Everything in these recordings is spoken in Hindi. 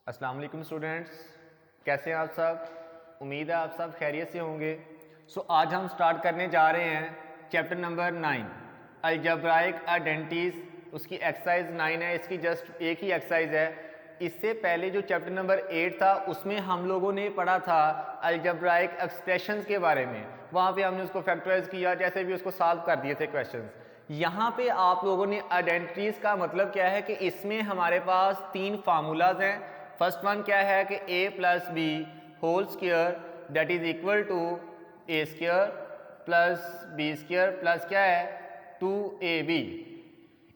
अस्सलाम वालेकुम स्टूडेंट्स, कैसे हैं आप सब। उम्मीद है आप सब खैरियत से होंगे। आज हम स्टार्ट करने जा रहे हैं चैप्टर नंबर 9 अलजेब्राइक आइडेंटिटीज। उसकी एक्सरसाइज 9 है, इसकी जस्ट एक ही एक्सरसाइज है। इससे पहले जो चैप्टर नंबर 8 था उसमें हम लोगों ने पढ़ा था अलजेब्राइक एक्सप्रेशंस के बारे में। वहाँ पे हमने उसको फैक्टराइज किया, जैसे भी उसको सॉल्व कर दिए थे क्वेश्चंस। यहाँ पे आप लोगों ने आइडेंटिटीज का मतलब क्या है कि इसमें हमारे पास 3 फार्मूलाज हैं। फर्स्ट वन क्या है कि a plus B whole square that is equal to A square plus B square plus क्या है 2ab।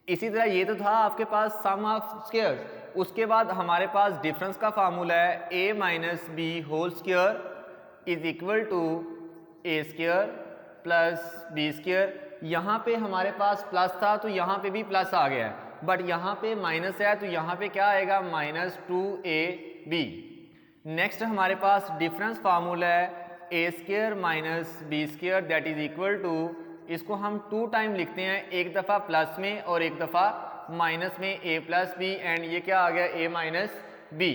इसी तरह ये तो था आपके पास सम ऑफ स्क्वायर्स। उसके बाद हमारे पास डिफरेंस का फार्मूला है a minus B whole square is equal to A square plus B square. यहाँ पे हमारे पास प्लस था तो यहाँ पे भी प्लस आ गया है, बट यहाँ पे माइनस है तो यहाँ पे क्या आएगा -2ab। नेक्स्ट हमारे पास डिफरेंस फार्मूला है A square minus B square that is equal to, इसको हम 2 टाइम लिखते हैं, एक दफ़ा प्लस में और एक दफ़ा माइनस में, a प्लस बी एंड ये क्या आ गया a माइनस बी।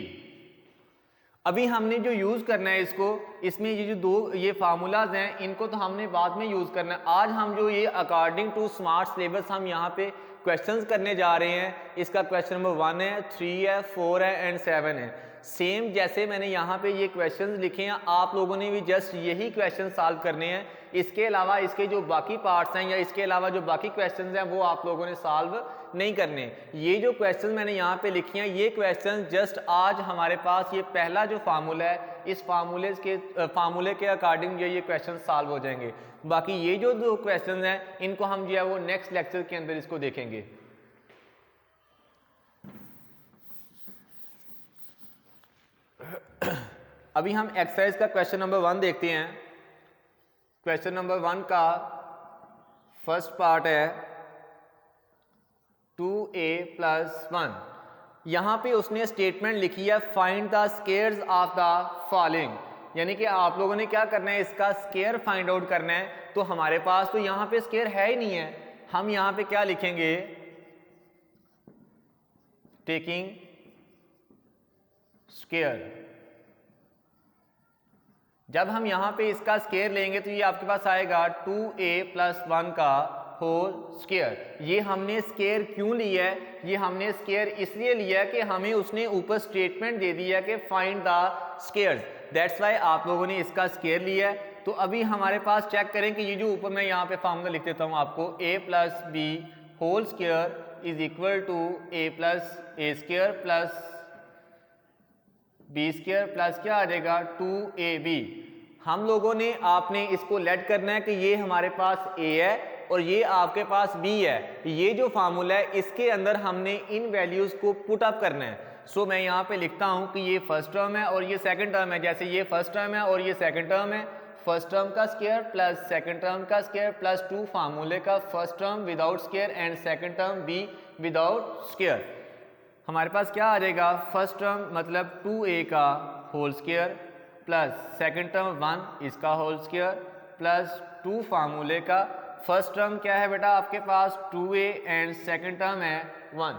अभी हमने जो यूज़ करना है इसको, इसमें ये जो दो ये फार्मूलाज हैं इनको तो हमने बाद में यूज़ करना है। आज हम जो ये अकॉर्डिंग टू स्मार्ट सिलेबस हम यहाँ पे क्वेश्चंस करने जा रहे हैं। इसका क्वेश्चन नंबर 1 है, 3 है, 4 है एंड 7 है। सेम जैसे मैंने यहाँ पे ये क्वेश्चंस लिखे हैं, आप लोगों ने भी जस्ट यही क्वेश्चन सॉल्व करने हैं। इसके अलावा इसके जो बाकी पार्ट्स हैं या इसके अलावा जो बाकी क्वेश्चंस हैं वो आप लोगों ने सॉल्व नहीं करने। ये जो क्वेश्चन मैंने यहाँ पे लिखे हैं ये क्वेश्चन जस्ट आज हमारे पास ये पहला जो फार्मूला है इस फार्मूले के अकॉर्डिंग ये क्वेश्चन सॉल्व हो जाएंगे। बाकी ये जो दो क्वेश्चन हैं इनको हम जो है वो नेक्स्ट लेक्चर के अंदर इसको देखेंगे। अभी हम एक्सरसाइज का क्वेश्चन नंबर 1 देखते हैं। क्वेश्चन नंबर 1 का फर्स्ट पार्ट है 2a प्लस 1। यहां पे उसने स्टेटमेंट लिखी है find the squares of the following, यानी कि आप लोगों ने क्या करना है इसका स्क्वायर फाइंड आउट करना है। तो हमारे पास तो यहां पे स्क्वायर है ही नहीं है, हम यहां पे क्या लिखेंगे टेकिंग स्क्वायर। जब हम यहां पे इसका स्क्वायर लेंगे तो ये आपके पास आएगा 2a प्लस 1 का होल स्क्वायर। ये हमने स्क्वायर क्यों लिया है, ये हमने स्क्वायर इसलिए लिया है कि हमें उसने ऊपर स्टेटमेंट दे दिया है कि find the squares, that's why आप लोगों ने इसका स्क्वायर लिया है। तो अभी हमारे पास चेक करें कि ये जो ऊपर मैं यहाँ पे फार्मूला लिख देता हूँ आपको, a plus B whole square is equal to a plus A square plus B square plus क्या आ जाएगा 2ab। हम लोगों ने आपने इसको लेट करना है कि ये हमारे पास a है और ये आपके पास b है। ये जो फार्मूला है इसके अंदर हमने इन वैल्यूज को पुट अप करना है। मैं यहाँ पे लिखता हूँ कि ये फर्स्ट टर्म है और ये सेकंड टर्म है। जैसे ये फर्स्ट टर्म है और ये सेकंड टर्म है, फर्स्ट टर्म का स्क्वायर प्लस सेकंड टर्म का स्क्वायर प्लस 2 फार्मूले का first term without square and second term b without square. हमारे पास क्या आ जाएगा फर्स्ट टर्म मतलब 2a का whole square plus second term 1 इसका होल स्क्वायर प्लस 2 फार्मूले का फर्स्ट टर्म क्या है बेटा आपके पास 2a एंड सेकंड टर्म है 1।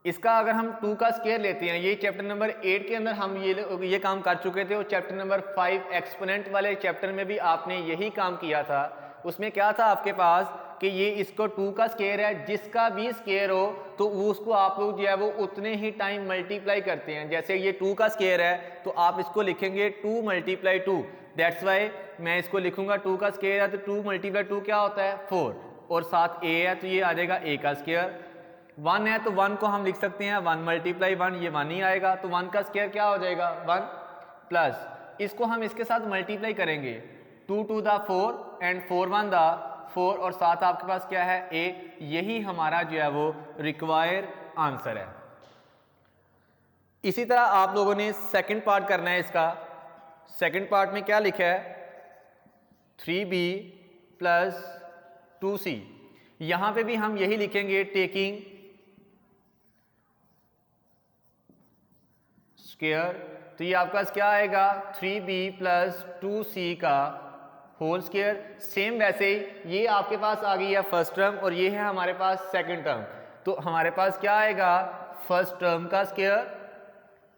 इसका अगर हम 2 का स्क्वायर लेते हैं, ये चैप्टर नंबर 8 के अंदर हम ये काम कर चुके थे और चैप्टर नंबर 5 एक्सपोनेंट वाले चैप्टर में भी आपने यही काम किया था। उसमें क्या था आपके पास कि ये इसको 2 का स्क्वायर है, जिसका भी स्क्वायर हो तो उसको आप लोग जो है वो उतने ही टाइम मल्टीप्लाई करते हैं। जैसे ये 2 का स्क्वायर है तो आप इसको लिखेंगे 2 मल्टीप्लाई 2, दैट्स वाई मैं इसको लिखूंगा 2 का स्क्वायर है तो 2 मल्टीप्लाई 2 क्या होता है 4, और साथ a है तो ये आ जाएगा a का स्क्वायर। 1 है तो 1 को हम लिख सकते हैं 1 मल्टीप्लाई 1, ये 1 ही आएगा तो 1 का स्क्वायर क्या हो जाएगा 1 प्लस इसको हम इसके साथ मल्टीप्लाई करेंगे 2 टू द 4 एंड 4 1 द 4 और साथ आपके पास क्या है a। यही हमारा जो है वो रिक्वायर आंसर है। इसी तरह आप लोगों ने सेकंड पार्ट करना है इसका। सेकंड पार्ट में क्या लिखा है 3b प्लस 2c। यहां पे भी हम यही लिखेंगे टेकिंग स्क्वायर। तो ये आपका क्या आएगा 3b प्लस 2c का होल स्क्वायर। सेम वैसे ही ये आपके पास आ गई है फर्स्ट टर्म और ये है हमारे पास सेकंड टर्म। तो हमारे पास क्या आएगा फर्स्ट टर्म का स्क्वायर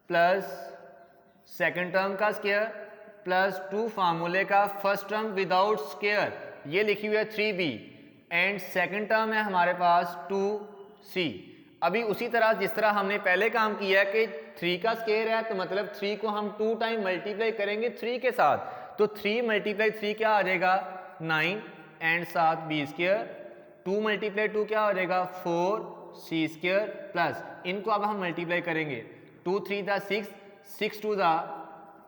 प्लस सेकंड टर्म का स्क्वायर प्लस 2 फार्मूले का फर्स्ट टर्म विदाउट स्क्वायर, ये लिखी हुई है 3b एंड सेकंड टर्म है हमारे पास 2c। अभी उसी तरह जिस तरह हमने पहले काम किया है कि 3 का स्क्वायर है तो मतलब 3 को हम 2 टाइम मल्टीप्लाई करेंगे 3 के साथ, तो 3 मल्टीप्लाई 3 क्या आ जाएगा 9 एंड साथ b स्क्वायर, 2 मल्टीप्लाई 2 क्या हो जाएगा 4c स्क्वायर प्लस इनको अब हम मल्टीप्लाई करेंगे 2 3 दा 6, 6 2 दा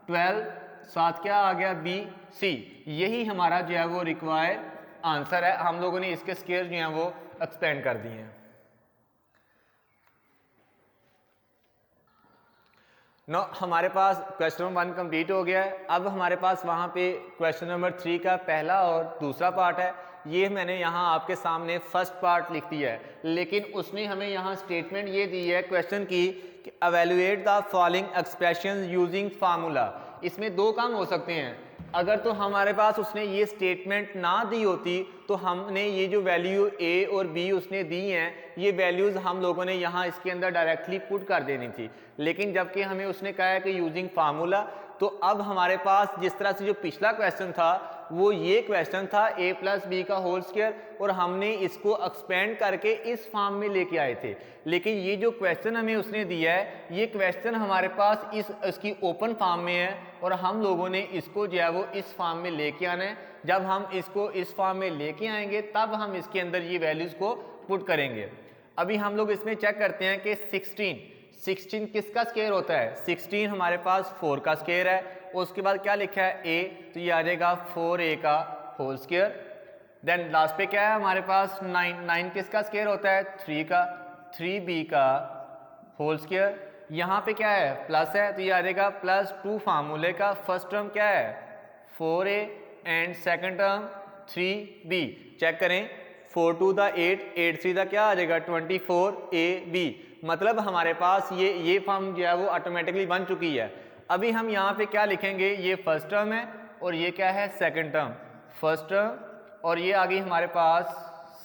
12, साथ क्या आ गया बी सी। यही हमारा जो है वो रिक्वायर्ड आंसर है। हम लोगों ने इसके स्क्वायर जो हैं वो एक्सपेंड कर दिए हैं। नो हमारे पास क्वेश्चन नंबर 1 कंप्लीट हो गया है। अब हमारे पास वहाँ पे क्वेश्चन नंबर 3 का पहला और दूसरा पार्ट है। ये मैंने यहाँ आपके सामने फर्स्ट पार्ट लिख दिया है, लेकिन उसने हमें यहाँ स्टेटमेंट ये दी है क्वेश्चन की कि evaluate the following expressions using formula. इसमें दो काम हो सकते हैं। अगर तो हमारे पास उसने ये स्टेटमेंट ना दी होती तो हमने ये जो वैल्यू ए और बी उसने दी हैं ये वैल्यूज़ हम लोगों ने यहाँ इसके अंदर डायरेक्टली पुट कर देनी थी, लेकिन जबकि हमें उसने कहा है कि यूजिंग फार्मूला, तो अब हमारे पास जिस तरह से जो पिछला क्वेश्चन था वो ये क्वेश्चन था a प्लस बी का होल स्क्वायर और हमने इसको एक्सपेंड करके इस फॉर्म में लेके आए थे। लेकिन ये जो क्वेश्चन हमें उसने दिया है ये क्वेश्चन हमारे पास इसकी ओपन फॉर्म में है और हम लोगों ने इसको जो है वो इस फॉर्म में लेके आना है। जब हम इसको इस फॉर्म में लेके आएंगे तब हम इसके अंदर ये वैल्यूज़ को पुट करेंगे। अभी हम लोग इसमें चेक करते हैं कि 16 किसका स्क्वायर होता है। 16 हमारे पास 4 का स्क्वायर है। उसके बाद क्या लिखा है a, तो ये आ जाएगा 4a का होल स्क्वायर। देन लास्ट पे क्या है हमारे पास 9 किसका स्क्वायर होता है 3 का, 3b का होल स्क्वायर। यहाँ पे क्या है प्लस है तो ये आ जाएगा प्लस 2 फार्मूले का फर्स्ट टर्म क्या है 4a and second term 3b। Check करें 4 2 दा 8, 8 3 दा क्या आ जाएगा 24ab। मतलब हमारे पास ये फॉर्म जो है वो ऑटोमेटिकली बन चुकी है। अभी हम यहाँ पे क्या लिखेंगे, ये फर्स्ट टर्म है और ये क्या है सेकंड टर्म, फर्स्ट टर्म और ये आ गई हमारे पास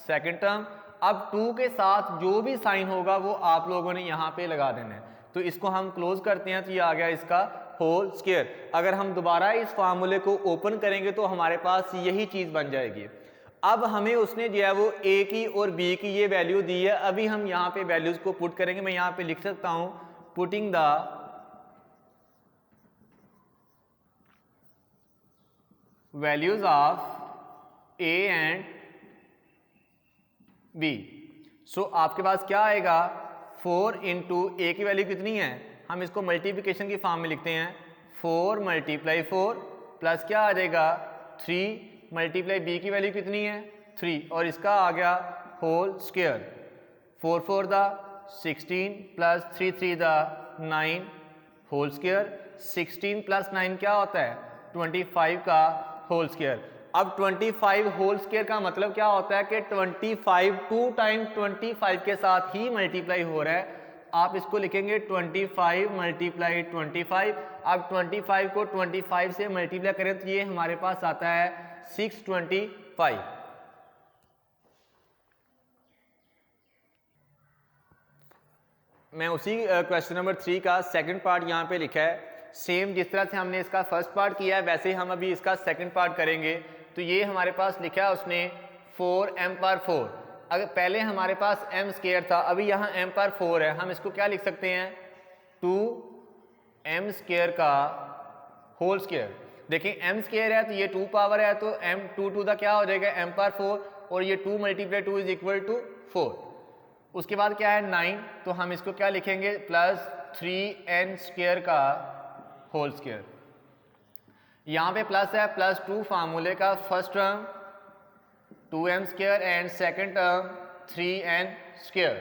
सेकंड टर्म। अब 2 के साथ जो भी साइन होगा वो आप लोगों ने यहाँ पे लगा देना है। तो इसको हम क्लोज करते हैं तो ये आ गया इसका होल स्क्वायर। अगर हम दोबारा इस फार्मूले को ओपन करेंगे तो हमारे पास यही चीज़ बन जाएगी। अब हमें उसने जो है वो a की और b की ये वैल्यू दी है। अभी हम यहाँ पे वैल्यूज को पुट करेंगे। मैं यहाँ पे लिख सकता हूँ putting the values of a and b। सो आपके पास क्या आएगा 4 इंटू a की वैल्यू कितनी है, हम इसको मल्टीप्लिकेशन की फॉर्म में लिखते हैं 4 मल्टीप्लाई 4 प्लस क्या आ जाएगा 3 मल्टीप्लाई b की वैल्यू कितनी है 3 और इसका आ गया होल स्क्वायर। 4 4 दा 16 प्लस 3 3 दा 9 होल स्क्वायर। 16 प्लस 9 क्या होता है 25 का होल स्क्वायर। अब 25 होल स्क्वायर का मतलब क्या होता है कि 25 2 टाइम 25 के साथ ही मल्टीप्लाई हो रहा है। आप इसको लिखेंगे 25 मल्टीप्लाई 25। अब 25 को 25 से मल्टीप्लाई करें तो ये हमारे पास आता है 625। मैं उसी क्वेश्चन नंबर 3 का सेकंड पार्ट यहाँ पे लिखा है। सेम जिस तरह से हमने इसका फर्स्ट पार्ट किया है वैसे ही हम अभी इसका सेकंड पार्ट करेंगे। तो ये हमारे पास लिखा है उसने 4m/4। अगर पहले हमारे पास m स्क्वायर था, अभी यहाँ m/4 है, हम इसको क्या लिख सकते हैं 2m स्क्वायर का होल स्क्वायर। देखिए m स्क्वायर है तो ये 2 पावर है तो m 2 2 का क्या हो जाएगा m/4 और ये 2 मल्टीप्लाई 2 इज इक्वल टू 4। उसके बाद क्या है 9, तो हम इसको क्या लिखेंगे प्लस 3n स्क्वायर का होल स्क्वायर। यहाँ पे प्लस है प्लस 2 फार्मूले का first term 2m square and second term 3n square.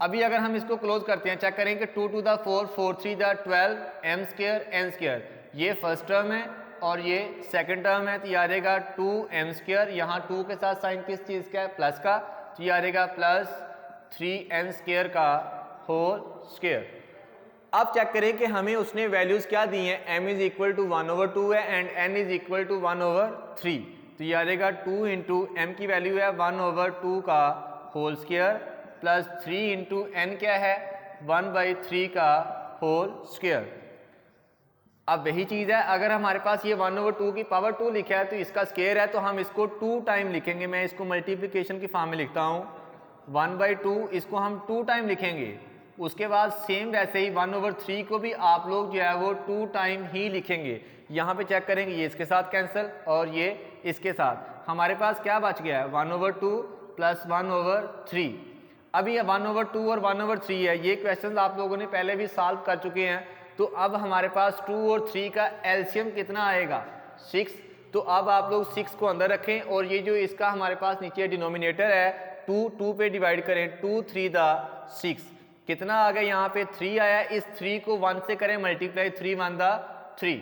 अभी अगर हम इसको क्लोज करते हैं चेक करें कि 2 2 दा 4 4 3 दा 12 m स्क्वायर n स्क्वायर। ये फर्स्ट टर्म है और ये सेकंड टर्म है तो ये आ जाएगा 2m स्क्वायर। यहाँ 2 के साथ साइन किस चीज़ का है प्लस का, तो ये आ जाएगा प्लस 3n स्क्वायर का होल स्क्वायर। अब चेक करें कि हमें उसने वैल्यूज़ क्या दी हैं, m इज इक्वल टू 1/2 है and n is equal to 1/3। तो ये आ जाएगा 2 इंटू m की वैल्यू है 1/2 का whole square plus 3 into n क्या है 1/3 का होल स्क्वायर। अब वही चीज़ है, अगर हमारे पास ये 1/2 की पावर 2 लिखा है तो इसका स्क्वायर है तो हम इसको 2 टाइम लिखेंगे। मैं इसको मल्टीप्लिकेशन की फॉर्म में लिखता हूँ 1/2, इसको हम 2 टाइम लिखेंगे। उसके बाद सेम वैसे ही 1/3 को भी आप लोग जो है वो 2 टाइम ही लिखेंगे। यहाँ पे चेक करेंगे, ये इसके साथ कैंसिल और ये इसके साथ, हमारे पास क्या बच गया है 1/2 प्लस 1/3। अब ये 1/2 और 1/3 है, ये क्वेश्चन आप लोगों ने पहले भी सॉल्व कर चुके हैं। तो अब हमारे पास 2 और 3 का एलसीएम कितना आएगा 6। तो अब आप लोग 6 को अंदर रखें और ये जो इसका हमारे पास नीचे डिनोमिनेटर है 2 पे डिवाइड करें, 2 3 दा 6, कितना आ गया यहाँ पे 3 आया। इस 3 को 1 से करें मल्टीप्लाई, 3 1 दा 3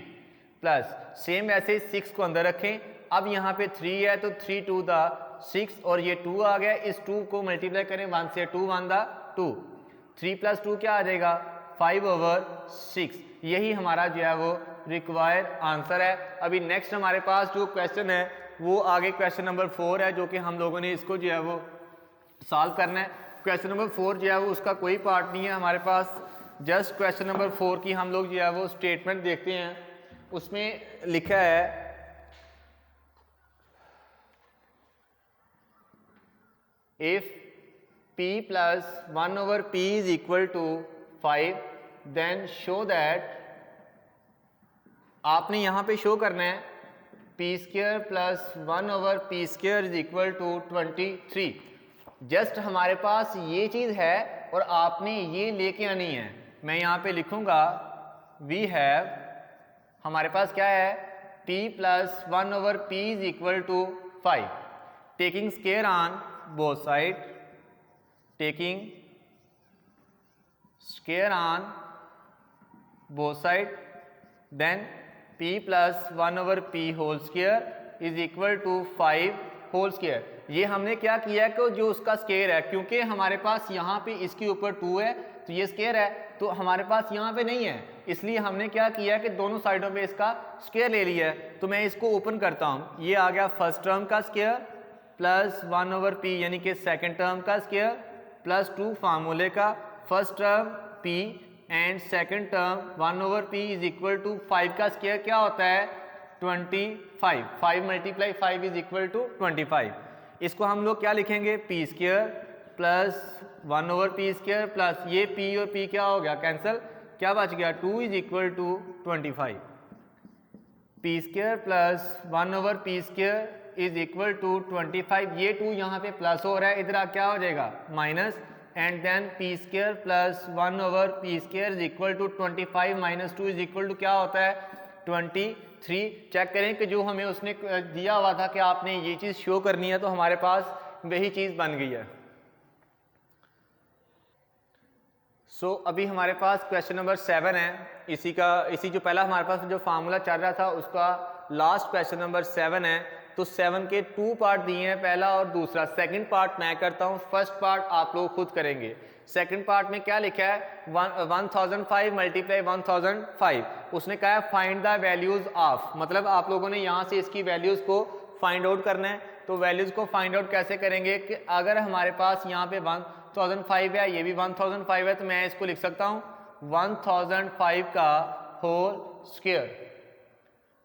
प्लस सेम ऐसे 6 को अंदर रखें। अब यहाँ पे 3 है तो 3 2 दा 6 और ये 2 आ गया। इस 2 को मल्टीप्लाई करें 1 से, 2 1 दा 2, 3 प्लस 2 क्या आ जाएगा 5/6। यही हमारा जो है वो रिक्वायर्ड आंसर है। अभी नेक्स्ट हमारे पास जो क्वेश्चन है वो आगे क्वेश्चन नंबर 4 है, जो कि हम लोगों ने इसको जो है वो सॉल्व करना है। क्वेश्चन नंबर 4 जो है वो उसका कोई पार्ट नहीं है हमारे पास, जस्ट क्वेश्चन नंबर 4 की हम लोग जो है वो स्टेटमेंट देखते हैं। उसमें लिखा है if p plus 1/p is equal to 5 then show that, आपने यहाँ पे शो करना है p² plus 1/p² is equal to 23। Just हमारे पास ये चीज़ है और आपने ये लेके आनी है। मैं यहाँ पे लिखूँगा वी हैव, हमारे पास क्या है p plus 1/p is equal to 5, taking square on both side, taking square on both side, then p plus 1/p whole square is equal to 5 whole square। ये हमने क्या किया कि जो उसका स्क्वायर है, क्योंकि हमारे पास यहाँ पे इसके ऊपर 2 है तो ये स्क्वायर है, तो हमारे पास यहाँ पे नहीं है, इसलिए हमने क्या किया कि दोनों साइडों पे इसका स्क्वायर ले लिया है। तो मैं इसको ओपन करता हूँ, ये आ गया फर्स्ट टर्म का स्क्वायर प्लस 1/p यानी कि सेकेंड टर्म का स्क्वायर प्लस 2 फार्मूले का, first term p and second term 1/p is equal to 5 का स्क्वायर क्या होता है 25, 5 मल्टीप्लाई 5 इज इक्वल टू 25। इसको हम लोग क्या लिखेंगे p² प्लस 1/p² प्लस ये p और p क्या हो गया कैंसिल, क्या बच गया 2 is equal to 25, p² plus 1/p² is equal to 25। ये 2 यहाँ पे प्लस हो रहा है, इधर क्या हो जाएगा minus, and then p² plus 1/p² is equal to 25 minus 2 is equal to क्या होता है 23। चेक करें कि जो हमें उसने दिया हुआ था कि आपने ये चीज़ शो करनी है, तो हमारे पास वही चीज़ बन गई है। सो अभी हमारे पास क्वेश्चन नंबर 7 है, इसी जो पहला हमारे पास जो फार्मूला चल रहा था उसका लास्ट क्वेश्चन नंबर 7 है। तो 7 के 2 पार्ट दिए हैं, पहला और दूसरा। सेकंड पार्ट मैं करता हूँ, फर्स्ट पार्ट आप लोग खुद करेंगे। सेकंड पार्ट में क्या लिखा है 1005 मल्टीप्लाई 1005, उसने कहा है फाइंड द वैल्यूज ऑफ, मतलब आप लोगों ने यहाँ से इसकी वैल्यूज को फाइंड आउट करना है। तो वैल्यूज को फाइंड आउट कैसे करेंगे कि अगर हमारे पास यहाँ पे 1005 है, ये भी 1005 है, तो मैं इसको लिख सकता हूँ 1005 का होल स्क्वायर।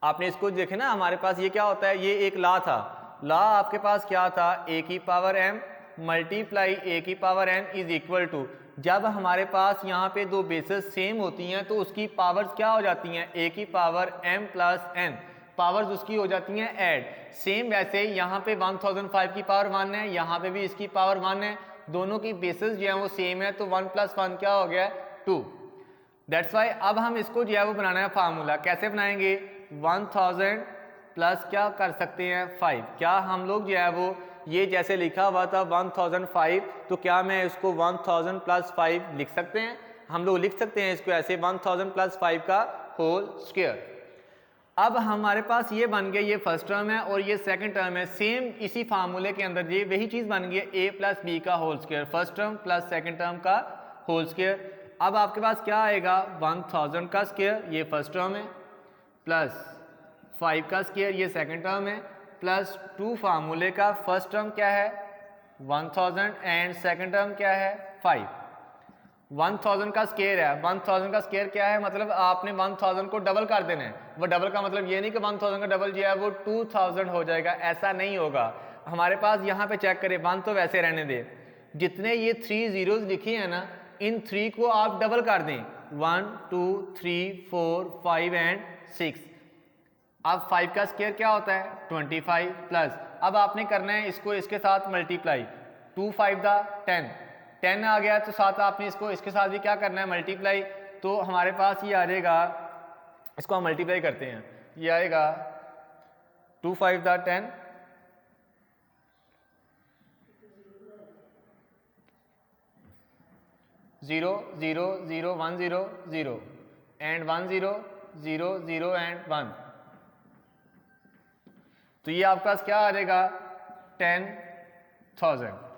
आपने इसको देखे ना, हमारे पास ये क्या होता है, ये एक लॉ था, लॉ आपके पास क्या था a की पावर m मल्टीप्लाई a की power n is equal to, जब हमारे पास यहाँ पे दो बेसेस सेम होती हैं तो उसकी पावर्स क्या हो जाती हैं a की power m plus n, powers उसकी हो जाती हैं ऐड। सेम वैसे यहाँ पे 1005 की पावर 1 है, यहाँ पे भी इसकी पावर 1 है, दोनों की बेसिस जो है वो सेम है, तो 1 प्लस 1 क्या हो गया 2। दैट्स वाई अब हम इसको जो है वो बनाना है फार्मूला। कैसे बनाएंगे 1000 प्लस क्या कर सकते हैं 5, क्या हम लोग जो है वो ये जैसे लिखा हुआ था 1005, तो क्या मैं इसको 1000 प्लस 5 लिख सकते हैं, हम लोग लिख सकते हैं इसको ऐसे 1000 प्लस 5 का होल स्क्वायर। अब हमारे पास ये बन गया, ये फर्स्ट टर्म है और ये सेकंड टर्म है, सेम इसी फार्मूले के अंदर ये वही चीज़ बन गई a प्लस बी का whole square, first term plus second term का होल स्क्वायर। अब आपके पास क्या आएगा 1000 का स्क्वायर, ये फर्स्ट टर्म है, प्लस 5 का स्क्वायर, ये सेकंड टर्म है, प्लस 2 फार्मूले का, फर्स्ट टर्म क्या है 1000 एंड सेकंड टर्म क्या है 5। 1000 का स्केयर है, 1000 का स्केयर क्या है, मतलब आपने 1000 को डबल कर देना है। वो डबल का मतलब ये नहीं कि 1000 का डबल जो है वो 2000 हो जाएगा, ऐसा नहीं होगा। हमारे पास यहाँ पे चेक करें, 1 तो वैसे रहने दे, जितने ये 3 जीरोज लिखे हैं ना, इन 3 को आप डबल कर दें, 1 2 3 4 5 एंड 6। अब 5 का स्केयर क्या होता है 25 प्लस, अब आपने करना है इसको इसके साथ मल्टीप्लाई, 2 5 दा 10 आ गया, तो साथ आपने इसको इसके साथ भी क्या करना है मल्टीप्लाई, तो हमारे पास ये आ जाएगा, इसको हम मल्टीप्लाई करते हैं, ये आएगा 2 5 दा 10 0 0 0 1 0 0 एंड 1 0 0 0 एंड 1, तो ये आपके पास क्या आ जाएगा 10,000।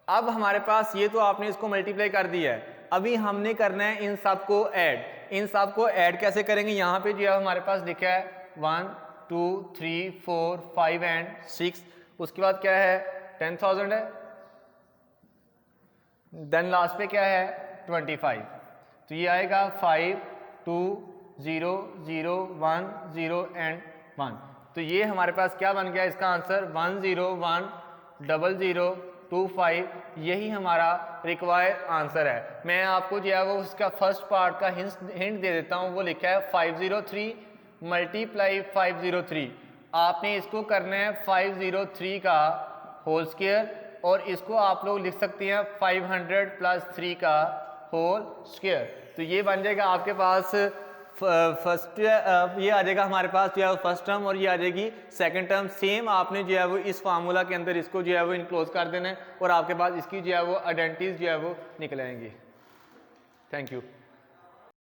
अब हमारे पास ये तो आपने इसको मल्टीप्लाई कर दिया है, अभी हमने करना है इन सब को ऐड। इन सब को ऐड कैसे करेंगे, यहाँ पे जो है हमारे पास लिखा है 1 2 3 4 5 एंड 6, उसके बाद क्या है 10,000 है, देन लास्ट पे क्या है 25, तो ये आएगा 5 2 0 0 1 0 एंड 1, तो ये हमारे पास क्या बन गया इसका आंसर 1010025, यही हमारा रिक्वायर्ड आंसर है। मैं आपको जो है वो उसका फर्स्ट पार्ट का हिंट दे देता हूँ, वो लिखा है 503 मल्टीप्लाई 503, आपने इसको करना है 503 का होल स्क्वायर, और इसको आप लोग लिख सकते हैं 500 प्लस 3 का होल स्क्वायर, तो ये बन जाएगा आपके पास फर्स्ट, ये आ जाएगा हमारे पास जो है फर्स्ट टर्म, और ये आ जाएगी सेकंड टर्म। सेम आपने जो है वो इस फार्मूला के अंदर इसको जो है वो इनक्लोज कर देना है, और आपके पास इसकी जो है वो आइडेंटिटीज जो है वो निकल आएंगी। Thank you.